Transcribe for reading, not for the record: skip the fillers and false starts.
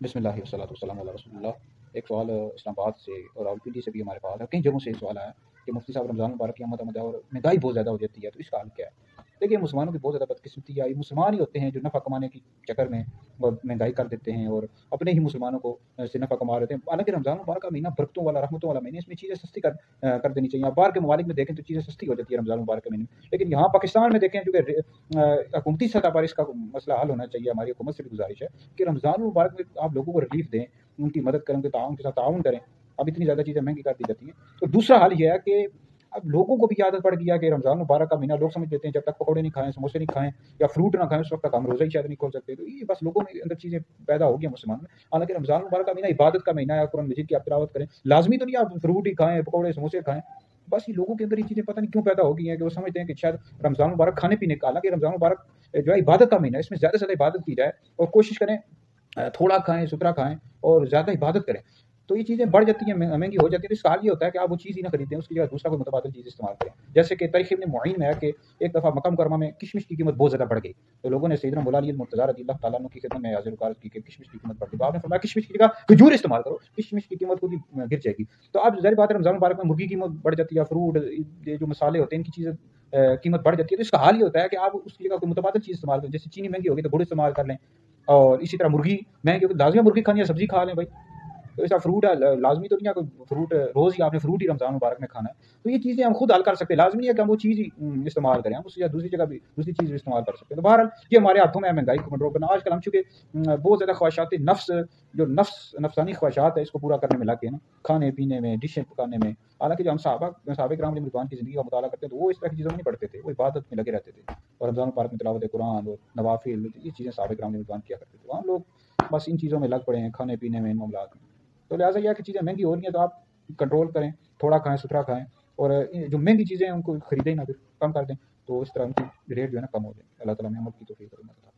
बिस्मिल्लाहि वस्सलातु वस्सलामु अला रसूलिल्लाह। एक सवाल इस्लामाबाद से और रावलपिंडी से भी हमारे पास है, कई जगहों से सवाल आया कि मुफ्ती साहब रमज़ान मुबारक की आमद आमद है और महंगाई बहुत ज़्यादा हो जाती है, तो इसका हल क्या है? देखिए, मुसलमानों की बहुत ज़्यादा बदकिस्मती है, ये मुसलमान ही होते हैं जो नफ़ा कमाने के चक्कर में महंगाई कर देते हैं और अपने ही मुसलमानों को से नफ़ा कमा रहे थे। हालाँकि रमज़ान मुबारक का महीना बरकतों वाला, रहमतों वाला महीना, इसमें चीज़ें सस्ती कर देनी चाहिए। आप बाहर के ममालिक में देखें तो चीज़ें सस्ती हो जाती है रमज़ान मुबारक के महीने में, लेकिन यहाँ पाकिस्तान में देखें, चूँकि हुकूमती सतह पर इसका मसला हल होना चाहिए। हमारी हुकूमत से भी गुज़ारिश है कि रमज़ान मुबारक में आप लोगों को रिलीफ़ दें, उनकी मदद करें, उनके ताउन के साथ ताउन करें। अब इतनी ज़्यादा चीज़ें महँगी कर दी जाती हैं। तो दूसरा हल ये है कि अब लोगों को भी आदत पड़ गई है कि रमज़ान मुबारक का महीना, लोग समझ लेते हैं जब तक पकौड़े नहीं खाएँ, समोसे नहीं खाएँ या फ्रूट ना खाएँ, उस वक़्त तक हम रोज़ा ही शायद नहीं खोल सकते। तो ये बस लोगों में अंदर चीज़ें पैदा हो गई हैं मुसलमान में। हालाँकि रमज़ान मुबारक का महीना इबादत का महीना है, कुरान मजीद की आप तिलावत करें। लाज़मी तो नहीं आप फ्रूट ही खाएँ, पकौड़े, समोसे खाएँ। बस ये लोगों के अंदर ये चीज़ें पता नहीं क्यों पैदा हो गई हैं कि वो समझते हैं कि शायद रमज़ान मुबारक खाने-पीने का, हालाँकि रमज़ान मुबारक जो है इबादत का महीना है, इसमें ज़्यादा से ज़्यादा इबादत की जाए और कोशिश करें थोड़ा खाएँ, सुथरा खाएँ और ज़्यादा इबादत करें। तो ये चीज़ें बढ़ जाती हैं, महँगी हो जाती है, तो इसका हल ये होता है कि आप वो चीज़ ही ना खरीदें, उसकी जगह दूसरा कोई मुतबादिल चीज़ इस्तेमाल करें। जैसे कि तारीख़ इब्न मुईन में है कि एक दफ़ा मक्का मुकर्रमा में किशमिश की कीमत बहुत ज़्यादा बढ़ गई। तो लोगों ने सैयदना मौला अली मुर्तज़ा रज़ियल्लाहु तआला अन्हु की खिदमत में हाज़िर गुज़ारिश की कि किशमिश की कीमत बढ़ गई। तो आपने फरमाया किशमिश की जगह खजूर इस्तेमाल करो, किशमिश की कीमत खुद ही गिर जाएगी। तो अब ज़ाहिर बात है रमज़ान मुबारक में मुर्गी की कीमत बढ़ जाती है, फ्रूट, ये जो मसाले होते हैं, इनकी चीज़ें कीमत बढ़ जाती है। तो इसका हल ये होता है कि आप उसकी जगह कोई मुतबादिल चीज़ इस्तेमाल करें। जैसे चीनी महँगी हो गई तो गुड़ इस्तेमाल कर लें और इसी तरह मुर्गी महँगी हो गई, लाज़मी मुर्गी खानी है, सब्ज़ी खा लें भाई। तो ऐसा फ्रूट है, लाज़मी तो नहीं है कोई फ्रूट रोज़ ही आपने फ्रूट ही रमज़ान मुबारक में खाना है। तो ये चीज़ें हम खुद हल कर सकते हैं, लाज़मी नहीं है कि हम वो चीज़ ही इस्तेमाल करें, हम उसकी जगह दूसरी जगह भी दूसरी चीज़ भी इस्तेमाल कर सकते हैं। तो बहरहाल ये हमारे हाथों में है महँगाई को कंट्रोल करना। आजकल हम चूँकि बहुत ज़्यादा ख्वाहिशात नफ्स, जो नफ्सानी ख्वाहिशात है, इसको पूरा करने में लग गए हैं ना, खाने-पीने में, डिशें पकाने में। हालाँकि जो हम सहाबा किराम रिज़वान की ज़िंदगी का मुताला करते हैं, तो वो इस तरह की चीज़ों में नहीं पड़ते थे, वो इबादत में लगे रहते थे और रमज़ान मुबारक में तिलावत कुरान और नवाफ़िल, ये चीज़ें सहाबा किराम रिज़वान किया करते थे। हम लोग बस इन चीज़ों में लग पड़े हैं, खाने-पीने में, इन मामलात में। तो लिहाज़ा ये है कि चीज़ें महँगी हो रही हैं, तो आप कंट्रोल करें, थोड़ा खाएँ, सुथरा खाएँ और जो महँगी चीज़ें हैं उनको खरीदें ही ना, फिर कम कर दें। तो इस तरह उनकी रेट जो है ना कम हो जाए। अल्लाह ताला हमें अमल की तौफ़ीक़ अता फ़रमाए।